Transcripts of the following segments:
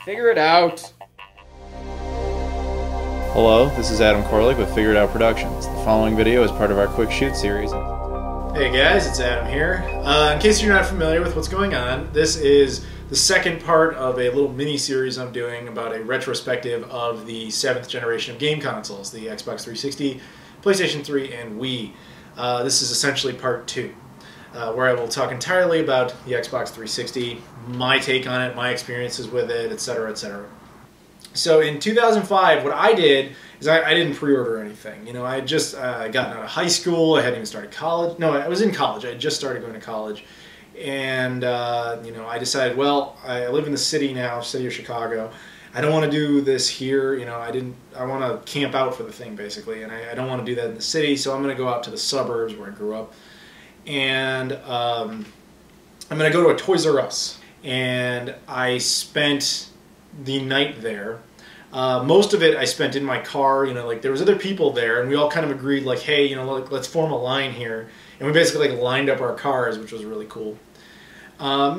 Figure it out. Hello, this is Adam Koralik with Figure It Out Productions. The following video is part of our Quick Shoot series. Hey guys, it's Adam here. In case you're not familiar with what's going on, this is the second part of a little mini-series I'm doing about a retrospective of the 7th generation of game consoles, the Xbox 360, PlayStation 3, and Wii. This is essentially part 2, where I will talk entirely about the Xbox 360, my take on it, my experiences with it, etc., etc. So in 2005, what I did is I didn't pre-order anything. You know, I had just gotten out of high school. I hadn't even started college. No, I was in college. I had just started going to college. And, you know, I decided, well, I live in the city now, city of Chicago. I don't want to do this here. You know, I want to camp out for the thing, basically. And I don't want to do that in the city, so I'm going to go out to the suburbs where I grew up. And I'm going to go to a Toys R Us. And I spent the night there. Most of it I spent in my car. You know, like there was other people there, and we all kind of agreed, like, hey, you know, like, let's form a line here. And we basically like lined up our cars, which was really cool.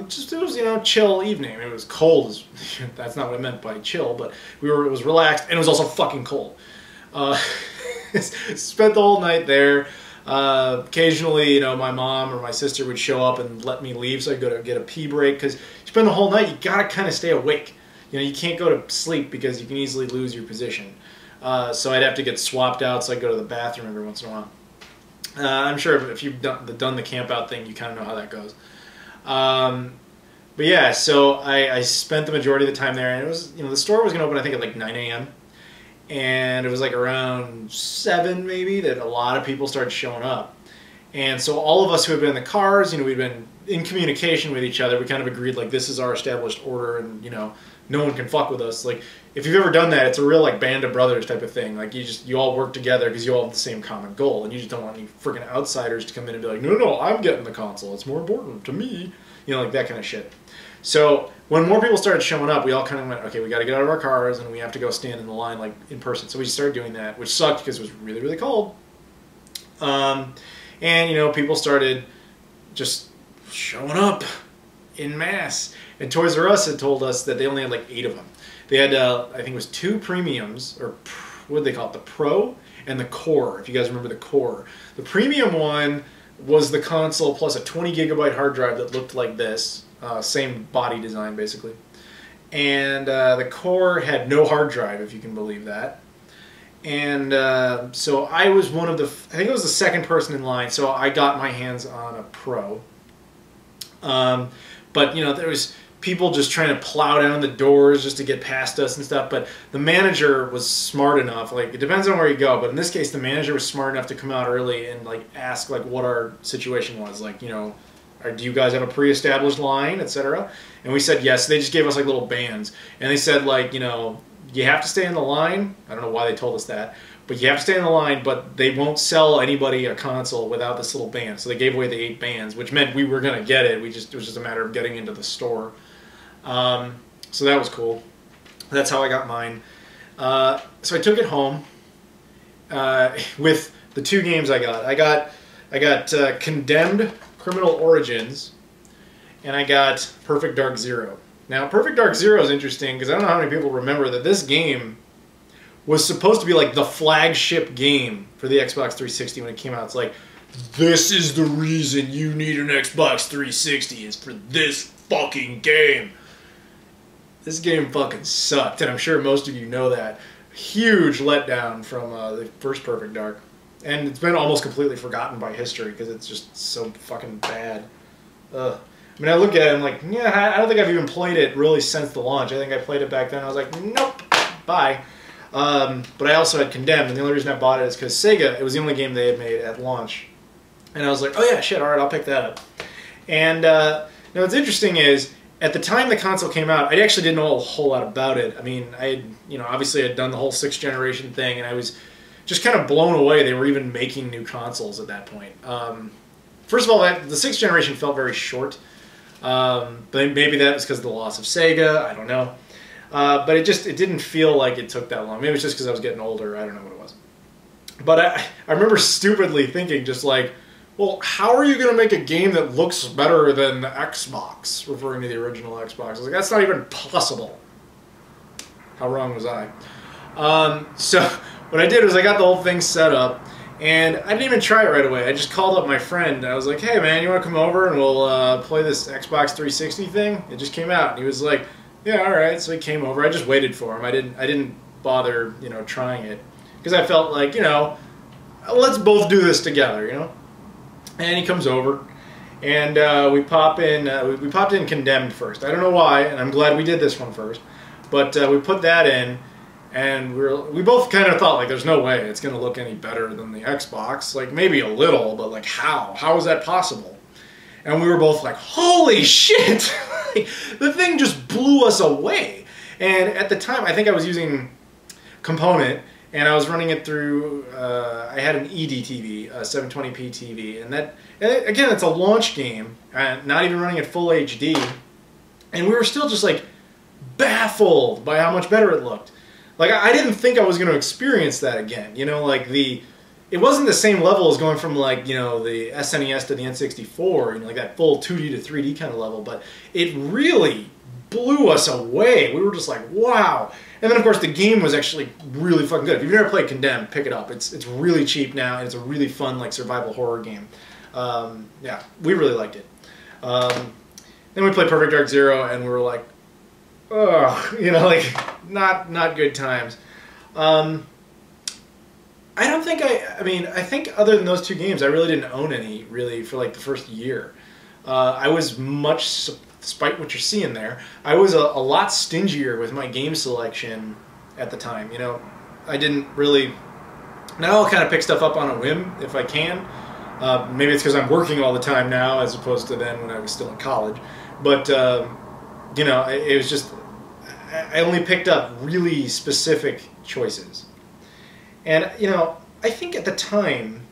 Just it was, you know, chill evening. It was cold. That's not what I meant by chill, but it was relaxed, and it was also fucking cold. Spent the whole night there. Occasionally, you know, my mom or my sister would show up and let me leave, so I'd go to get a pee break, because you spend the whole night, you gotta kind of stay awake. You know, you can't go to sleep because you can easily lose your position. So I'd have to get swapped out, so I'd go to the bathroom every once in a while. I'm sure if you've done the camp out thing, you kind of know how that goes. But yeah, so I spent the majority of the time there, and it was, you know, the store was going to open, I think, at like 9 a.m. And it was like around 7 maybe that a lot of people started showing up. And so all of us who had been in the cars, you know, we'd been in communication with each other. We kind of agreed, like, this is our established order, and, you know, no one can fuck with us. Like, if you've ever done that, it's a real, like, band of brothers type of thing. Like, you all work together because you all have the same common goal, and you just don't want any freaking outsiders to come in and be like, no, I'm getting the console. It's more important to me. You know, like that kind of shit. So when more people started showing up, we all kind of went, okay, we got to get out of our cars, and we have to go stand in the line, like, in person. So we started doing that, which sucked because it was really, really cold. And, you know, people started just showing up in mass. And Toys R Us had told us that they only had like 8 of them. They had, I think it was 2 premiums, or what did they call it? The Pro and the Core, if you guys remember the Core. The premium one was the console plus a 20 gigabyte hard drive that looked like this. Same body design, basically. And the Core had no hard drive, if you can believe that. And so I was one of the, I think I was the second person in line, so I got my hands on a Pro. But, you know, there was people just trying to plow down the doors just to get past us and stuff. But the manager was smart enough, like, it depends on where you go, but in this case, the manager was smart enough to come out early and, like, ask, like, what our situation was. Like, you know, do you guys have a pre-established line, etc.? And we said yes. They just gave us, like, little bands. And they said, like, you know, you have to stay in the line. I don't know why they told us that. But you have to stay in the line, but they won't sell anybody a console without this little band. So they gave away the 8 bands, which meant we were going to get it. It was just a matter of getting into the store. So that was cool. That's how I got mine. So I took it home with the 2 games I got. I got Condemned Criminal Origins, and I got Perfect Dark Zero. Now, Perfect Dark Zero is interesting because I don't know how many people remember that this game was supposed to be like the flagship game for the Xbox 360 when it came out. It's like, this is the reason you need an Xbox 360 is for this fucking game. This game fucking sucked, and I'm sure most of you know that. Huge letdown from the first Perfect Dark. And it's been almost completely forgotten by history because it's just so fucking bad. Ugh. I mean, I look at it and I'm like, yeah, I don't think I've even played it really since the launch. I think I played it back then. I was like, nope, bye. But I also had Condemned, and the only reason I bought it is because Sega, it was the only game they had made at launch. And I was like, oh yeah, shit, alright, I'll pick that up. And now what's interesting is, at the time the console came out, I actually didn't know a whole lot about it. I mean, I had, you know, obviously I'd done the whole 6th generation thing, and I was just kind of blown away they were even making new consoles at that point. First of all, the 6th generation felt very short. But maybe that was because of the loss of Sega, I don't know. But it didn't feel like it took that long. Maybe it was just because I was getting older, I don't know what it was. But I remember stupidly thinking just like, well, how are you going to make a game that looks better than the Xbox, referring to the original Xbox? I was like, that's not even possible. How wrong was I? So what I did was I got the whole thing set up, and I didn't even try it right away. I just called up my friend. I was like, hey man, you want to come over and we'll play this Xbox 360 thing? It just came out. And he was like, yeah, all right. So he came over. I just waited for him. I didn't bother, you know, trying it because I felt like, you know, let's both do this together, you know. And he comes over, and we pop in. We popped in Condemned first. I don't know why, and I'm glad we did this one first. But we put that in. And we both kind of thought, like, there's no way it's going to look any better than the Xbox. Like, maybe a little, but, like, how? How is that possible? And we were both like, holy shit! Like, the thing just blew us away. And at the time, I think I was using Component, and I was running it through, I had an ED TV, a 720p TV. And again, it's a launch game, not even running at full HD. And we were still just, like, baffled by how much better it looked. Like, I didn't think I was going to experience that again. You know, like, it wasn't the same level as going from, like, you know, the SNES to the N64, you know, like that full 2D to 3D kind of level, but it really blew us away. We were just like, wow. And then, of course, the game was actually really fucking good. If you've never played Condemned, pick it up. It's really cheap now, and it's a really fun, like, survival horror game. Yeah, we really liked it. Then we played Perfect Dark Zero, and we were like, ugh, you know, like, not good times. I don't think I mean, I think other than those two games, I really didn't own any, really, for, like, the first year. I was much, despite what you're seeing there, I was a lot stingier with my game selection at the time, you know. I didn't really, now I'll kind of pick stuff up on a whim, if I can. Maybe it's because I'm working all the time now, as opposed to then when I was still in college. But, you know, it was just, I only picked up really specific choices. And, you know, I think at the time,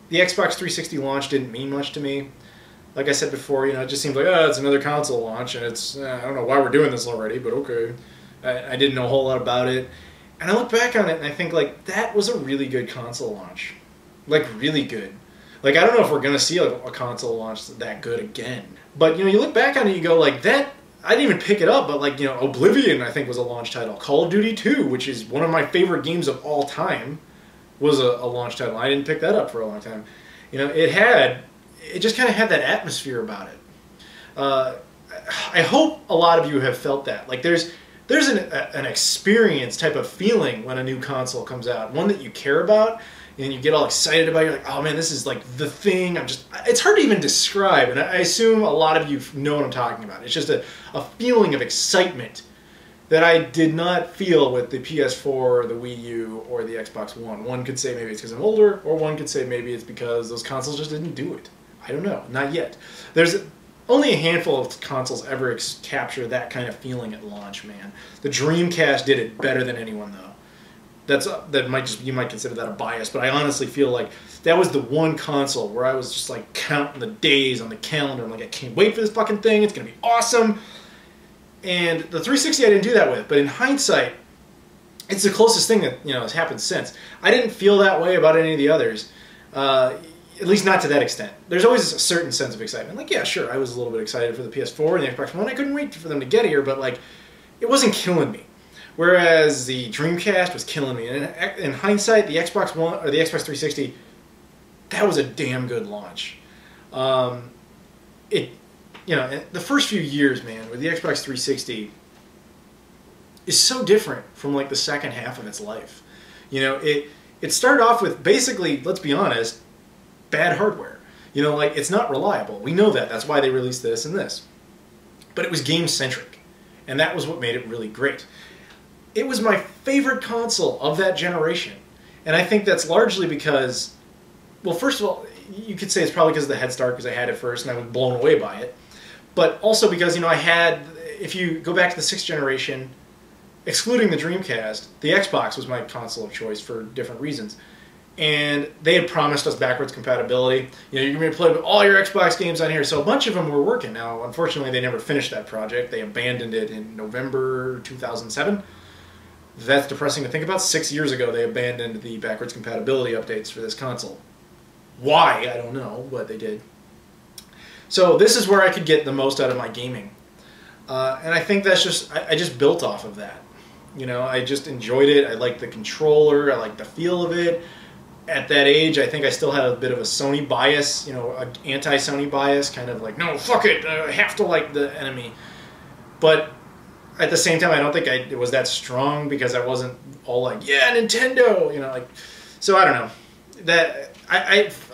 the Xbox 360 launch didn't mean much to me. Like I said before, you know, it just seemed like, oh, it's another console launch, and it's, I don't know why we're doing this already, but okay. I didn't know a whole lot about it. And I look back on it, and I think, like, that was a really good console launch. Like, really good. Like, I don't know if we're going to see a console launch that good again. But, you know, you look back on it, you go, like, that, I didn't even pick it up, but, like, you know, Oblivion, I think, was a launch title. Call of Duty 2, which is one of my favorite games of all time, was a launch title. I didn't pick that up for a long time. You know, it just kind of had that atmosphere about it. I hope a lot of you have felt that. Like, there's an experience type of feeling when a new console comes out, one that you care about, and you get all excited about it. You're like, oh man, this is like the thing. It's hard to even describe, and I assume a lot of you know what I'm talking about. It's just a feeling of excitement that I did not feel with the PS4 or the Wii U or the Xbox One. One could say maybe it's because I'm older, or one could say maybe it's because those consoles just didn't do it. I don't know, not yet. There's only a handful of consoles ever capture that kind of feeling at launch, man. The Dreamcast did it better than anyone, though. You might consider that a bias, but I honestly feel like that was the one console where I was just like counting the days on the calendar. I'm like, I can't wait for this fucking thing. It's gonna be awesome. And the 360 I didn't do that with, but in hindsight, it's the closest thing that, you know, has happened since. I didn't feel that way about any of the others, at least not to that extent. There's always a certain sense of excitement. Like, yeah, sure, I was a little bit excited for the PS4 and the Xbox One. I couldn't wait for them to get here, but like, it wasn't killing me. Whereas the Dreamcast was killing me. And in hindsight, the Xbox One or the Xbox 360, that was a damn good launch. You know, the first few years, man, with the Xbox 360 is so different from like the second half of its life. You know, it started off with basically, let's be honest, bad hardware. You know, like, it's not reliable. We know that. That's why they released this and this. But it was game-centric. And that was what made it really great. It was my favorite console of that generation. And I think that's largely because, well, first of all, you could say it's probably because of the head start, because I had it first and I was blown away by it. But also because, you know, if you go back to the 6th generation, excluding the Dreamcast, the Xbox was my console of choice for different reasons. And they had promised us backwards compatibility. You know, you're going to play all your Xbox games on here. So a bunch of them were working. Now, unfortunately, they never finished that project. They abandoned it in November 2007. That's depressing to think about. 6 years ago, they abandoned the backwards compatibility updates for this console. Why? I don't know, but they did. So this is where I could get the most out of my gaming. And I think that's just, I just built off of that. You know, I just enjoyed it. I liked the controller. I liked the feel of it. At that age, I think I still had a bit of a Sony bias, you know, an anti-Sony bias, kind of like, no, fuck it, I have to like the enemy. But at the same time, I don't think it was that strong because I wasn't all like, yeah, Nintendo, you know, like, so I don't know.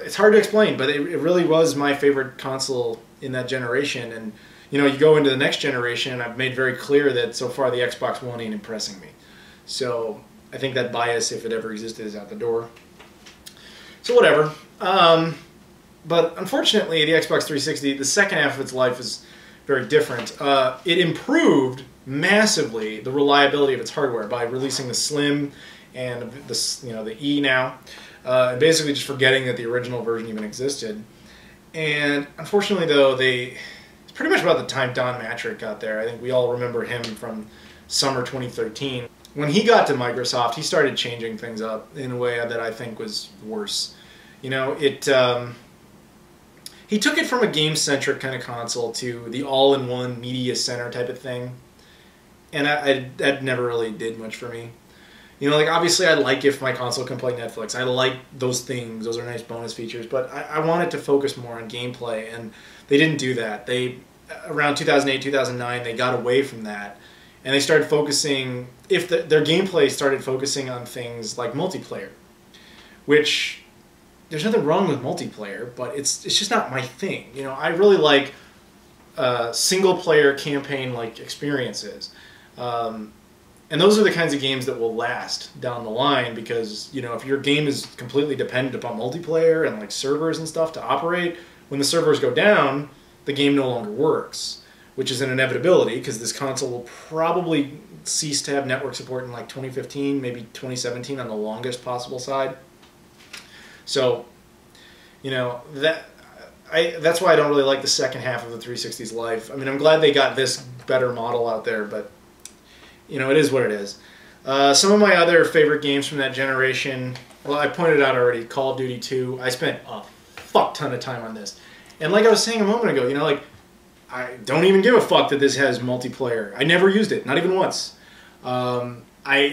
It's hard to explain, but it really was my favorite console in that generation. And, you know, you go into the next generation, and I've made very clear that so far the Xbox One ain't impressing me. So I think that bias, if it ever existed, is out the door. So whatever. But unfortunately, the Xbox 360, the second half of its life is very different. It improved massively the reliability of its hardware by releasing the Slim and the E now, basically just forgetting that the original version even existed. And unfortunately, though, it's pretty much about the time Don Matrick got there. I think we all remember him from summer 2013. When he got to Microsoft, he started changing things up in a way that I think was worse. You know, he took it from a game-centric kind of console to the all-in-one media center type of thing. And that never really did much for me. You know, like, obviously I like if my console can play Netflix. I like those things. Those are nice bonus features. But I wanted to focus more on gameplay, and they didn't do that. Around 2008, 2009, they got away from that. And they started focusing, their gameplay started focusing on things like multiplayer. Which, there's nothing wrong with multiplayer, but it's just not my thing. You know, I really like single-player campaign-like experiences. And those are the kinds of games that will last down the line because, you know, if your game is completely dependent upon multiplayer and like servers and stuff to operate, when the servers go down, the game no longer works, which is an inevitability because this console will probably cease to have network support in like 2015, maybe 2017 on the longest possible side. So, you know, that's why I don't really like the second half of the 360's life. I mean, I'm glad they got this better model out there, but you know, it is what it is. Some of my other favorite games from that generation, well, I pointed out already, Call of Duty 2. I spent a fuck ton of time on this. And like I was saying a moment ago, you know, like, I don't even give a fuck that this has multiplayer. I never used it, not even once. I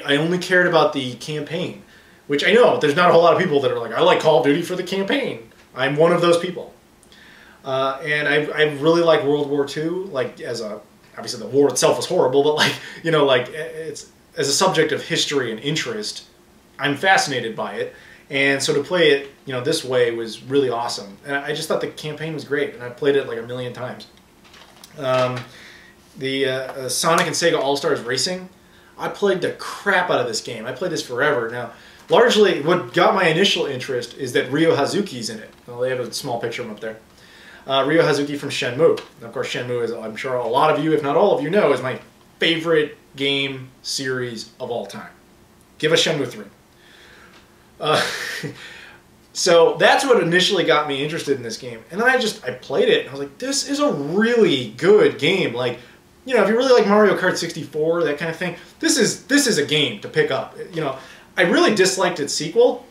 only cared about the campaign, which I know there's not a whole lot of people that are like, I like Call of Duty for the campaign. I'm one of those people. And I really like World War II, like, obviously the war itself was horrible, but like, you know, like it's as a subject of history and interest, I'm fascinated by it. And so to play it, you know, this way was really awesome. And I just thought the campaign was great, and I played it like a million times. The Sonic and Sega All-Stars Racing, I played the crap out of this game. I played this forever. Now, largely what got my initial interest is that Ryo Hazuki's in it. Well, they have a small picture of him up there. Ryo Hazuki from Shenmue. And of course, Shenmue, is, I'm sure a lot of you, if not all of you, know, is my favorite game series of all time. Give us Shenmue 3. So that's what initially got me interested in this game. And then I played it, and I was like, this is a really good game. Like, you know, if you really like Mario Kart 64, that kind of thing, this is a game to pick up. You know, I really disliked its sequel,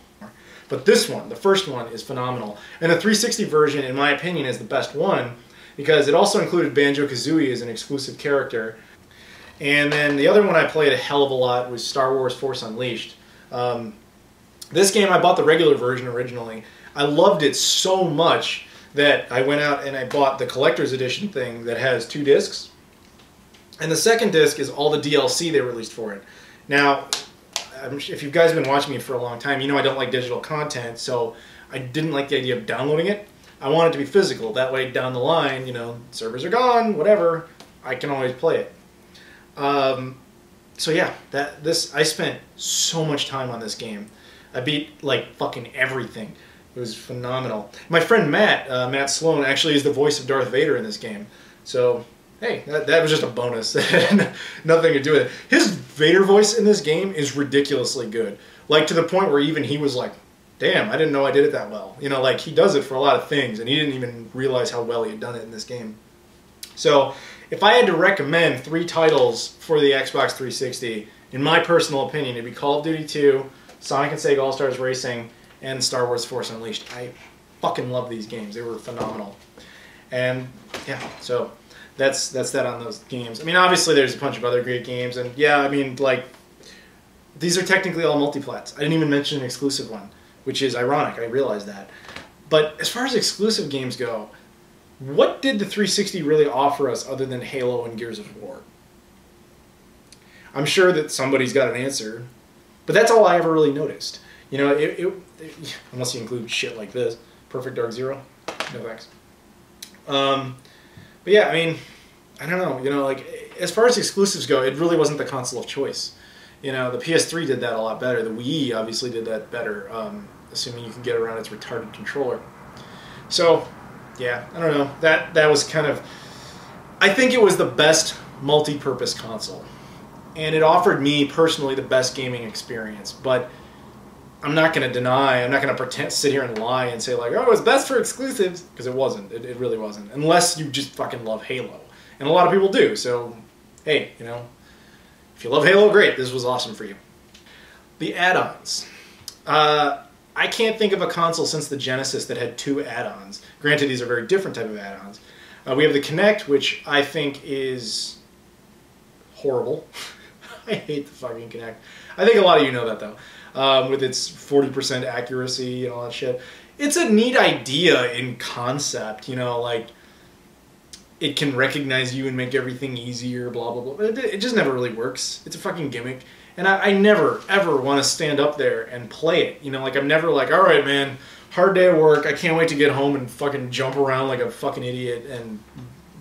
but this one, the first one, is phenomenal. And the 360 version, in my opinion, is the best one because it also included Banjo-Kazooie as an exclusive character. And then the other one I played a hell of a lot was Star Wars Force Unleashed. This game, I bought the regular version originally. I loved it so much that I went out and I bought the collector's edition thing that has 2 discs. And the second disc is all the DLC they released for it. Now, if you guys have been watching me for a long time, you know I don't like digital content, so I didn't like the idea of downloading it. I want it to be physical. That way, down the line, you know, servers are gone, whatever, I can always play it. So yeah, I spent so much time on this game. I beat, like, fucking everything. It was phenomenal. My friend Matt Sloan, actually is the voice of Darth Vader in this game. So, hey, that was just a bonus. Nothing to do with it. His Vader voice in this game is ridiculously good. Like, to the point where even he was like, damn, I didn't know I did it that well. You know, like, he does it for a lot of things, and he didn't even realize how well he had done it in this game. So, if I had to recommend 3 titles for the Xbox 360, in my personal opinion, it'd be Call of Duty 2, Sonic and Sega All-Stars Racing, and Star Wars Force Unleashed. I fucking love these games. They were phenomenal. And, yeah, so that's that on those games. I mean, obviously there's a bunch of other great games, and yeah, I mean, like, these are technically all multiplats. I didn't even mention an exclusive one, which is ironic. I realize that. But as far as exclusive games go, what did the 360 really offer us other than Halo and Gears of War? I'm sure that somebody's got an answer, but that's all I ever really noticed. You know, unless you include shit like this. Perfect Dark Zero. No thanks. But yeah, I mean, I don't know. You know, like, as far as exclusives go, it really wasn't the console of choice. You know, the PS3 did that a lot better. The Wii obviously did that better, assuming you can get around its retarded controller. So, yeah, I don't know. That was kind of... I think it was the best multi-purpose console. And it offered me, personally, the best gaming experience. But I'm not going to deny, I'm not going to pretend, sit here and lie and say, like, oh, it's best for exclusives. Because it wasn't. It really wasn't. Unless you just fucking love Halo. And a lot of people do. So, hey, you know, if you love Halo, great. This was awesome for you. The add-ons. I can't think of a console since the Genesis that had 2 add-ons. Granted, these are very different type of add-ons. We have the Kinect, which I think is horrible. I hate the fucking Kinect. I think a lot of you know that, though. With its 40% accuracy and all that shit. It's a neat idea in concept, you know, like, it can recognize you and make everything easier, blah, blah, blah. But it just never really works. It's a fucking gimmick. And I never, ever want to stand up there and play it. You know, like, I'm never like, all right, man, hard day at work. I can't wait to get home and fucking jump around like a fucking idiot and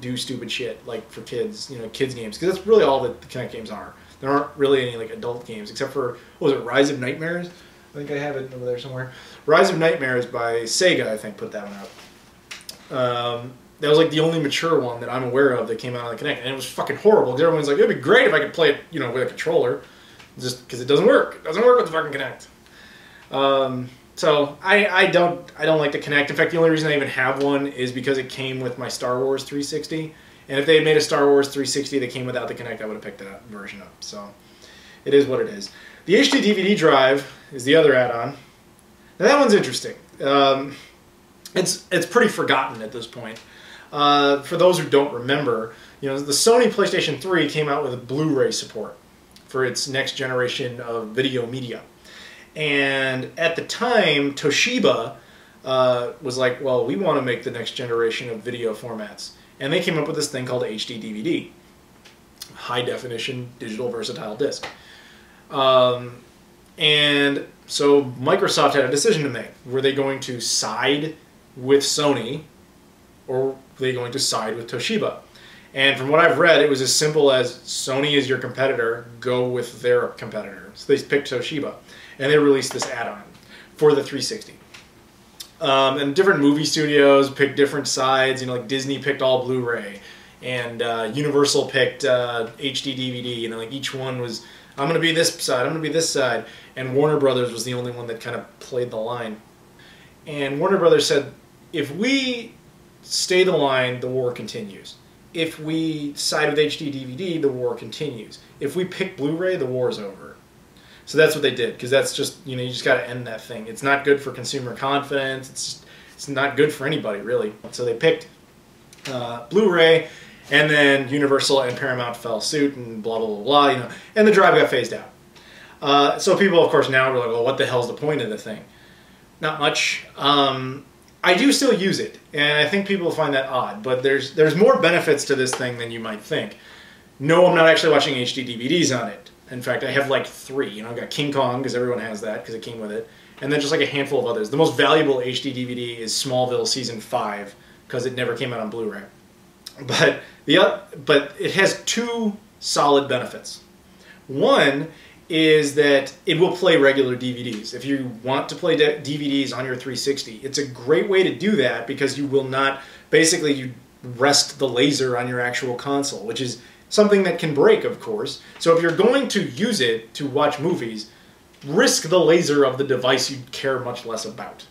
do stupid shit, like, for kids, you know, kids games. Because that's really all that the Kinect games are. There aren't really any, like, adult games, except for, what was it, Rise of Nightmares? I think I have it over there somewhere. Rise of Nightmares by Sega, I think, put that one out. That was, like, the only mature one that I'm aware of that came out on the Kinect. And it was fucking horrible, because everyone's like, it'd be great if I could play it, you know, with a controller. Just because it doesn't work. It doesn't work with the fucking Kinect. So I don't like the Kinect. In fact, the only reason I even have one is because it came with my Star Wars 360. And if they had made a Star Wars 360 that came without the Kinect, I would have picked that version up. So it is what it is. The HD DVD drive is the other add-on. Now that one's interesting. It's pretty forgotten at this point. For those who don't remember, you know, the Sony PlayStation 3 came out with a Blu-ray support for its next generation of video media. And at the time, Toshiba was like, well, we want to make the next generation of video formats. And they came up with this thing called HD DVD. High definition digital versatile disc. And so Microsoft had a decision to make. Were they going to side with Sony, or were they going to side with Toshiba? And from what I've read, it was as simple as Sony is your competitor, go with their competitor. So they picked Toshiba, and they released this add-on for the 360. And different movie studios picked different sides. You know, like Disney picked all Blu-ray, and Universal picked HD DVD. You know, like each one was, I'm going to be this side, I'm going to be this side. And Warner Brothers was the only one that kind of played the line. And Warner Brothers said, if we stay the line, the war continues. If we side with HD DVD, the war continues. If we pick Blu-ray, the war's over. So that's what they did, because that's just, you know, you just got to end that thing. It's not good for consumer confidence. It's not good for anybody, really. So they picked Blu-ray, and then Universal and Paramount fell suit, and blah, blah, blah, blah, you know, and the drive got phased out. So people, of course, now are like, well, what the hell's the point of the thing? Not much. I do still use it, and I think people find that odd, but there's more benefits to this thing than you might think. No, I'm not actually watching HD DVDs on it. In fact, I have like 3. You know, I've got King Kong, because everyone has that, because it came with it, and then just like a handful of others. The most valuable HD DVD is Smallville Season 5, because it never came out on Blu-ray. But it has 2 solid benefits. One is that it will play regular DVDs. If you want to play DVDs on your 360, it's a great way to do that, because you will not, basically you rest the laser on your actual console, which is something that can break, of course. So if you're going to use it to watch movies, risk the laser of the device you care much less about,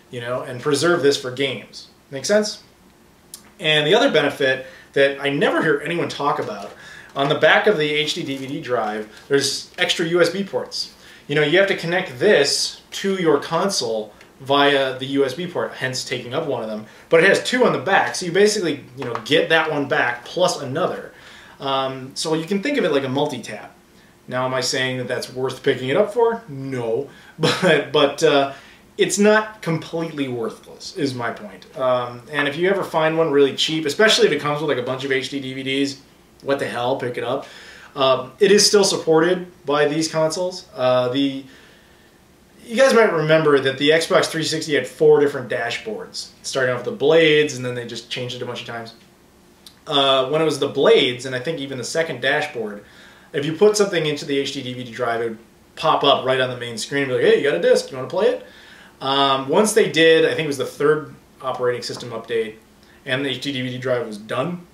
you know, and preserve this for games. Make sense? And the other benefit that I never hear anyone talk about, on the back of the HD DVD drive, there's extra USB ports. You know, you have to connect this to your console via the USB port, hence taking up one of them. But it has 2 on the back, so you basically, you know, get that one back plus another. So you can think of it like a multi-tap. Now, am I saying that that's worth picking it up for? No, but it's not completely worthless, is my point. And if you ever find one really cheap, especially if it comes with like a bunch of HD DVDs, what the hell, pick it up. It is still supported by these consoles. You guys might remember that the Xbox 360 had 4 different dashboards, starting off with the blades, and then they just changed it a bunch of times. When it was the blades, and I think even the second dashboard, if you put something into the HD DVD drive, it would pop up right on the main screen and be like, hey, you got a disc, you want to play it? Once they did, I think it was the 3rd operating system update, and the HD DVD drive was done,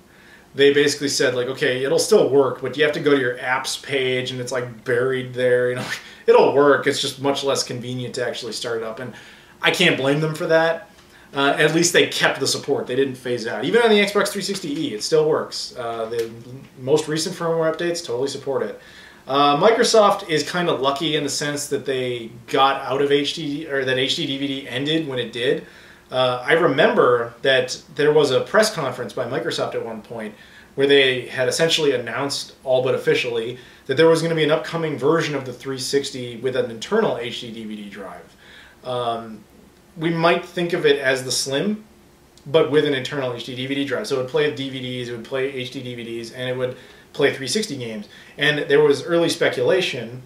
they basically said, like, okay, it'll still work, but you have to go to your apps page, and it's like buried there, you know. It'll work, it's just much less convenient to actually start it up, and I can't blame them for that. At least they kept the support, they didn't phase it out. Even on the Xbox 360e, it still works. The most recent firmware updates totally support it. Microsoft is kind of lucky in the sense that they got out of HD, or that HD DVD ended when it did. I remember that there was a press conference by Microsoft at one point where they had essentially announced, all but officially, that there was going to be an upcoming version of the 360 with an internal HD DVD drive. We might think of it as the Slim, but with an internal HD DVD drive. So it would play DVDs, it would play HD DVDs, and it would play 360 games. And there was early speculation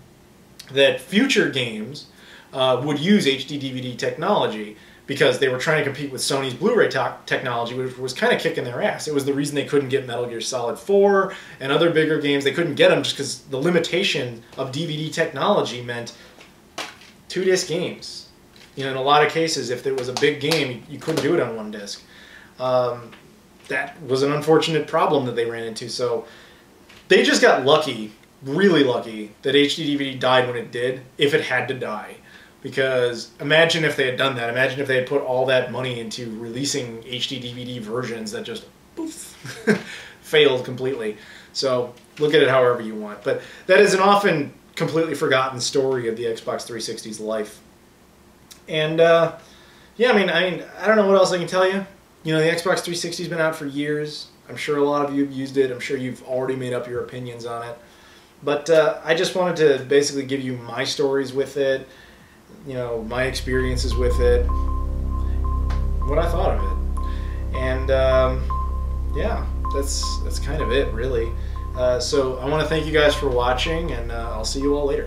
that future games would use HD DVD technology, because they were trying to compete with Sony's Blu-ray technology, which was kind of kicking their ass. It was the reason they couldn't get Metal Gear Solid 4 and other bigger games. They couldn't get them just because the limitation of DVD technology meant 2-disc games. You know, in a lot of cases, if there was a big game, you couldn't do it on 1 disc. That was an unfortunate problem that they ran into. So they just got lucky, really lucky, that HD DVD died when it did, if it had to die. Because imagine if they had done that. Imagine if they had put all that money into releasing HD DVD versions that just poof, failed completely. So look at it however you want. But that is an often completely forgotten story of the Xbox 360's life. And yeah, I mean, I don't know what else I can tell you. You know, the Xbox 360's been out for years. I'm sure a lot of you have used it. I'm sure you've already made up your opinions on it. But I just wanted to basically give you my stories with it. You know, my experiences with it, what I thought of it, and yeah, that's kind of it, really. So I want to thank you guys for watching, and I'll see you all later.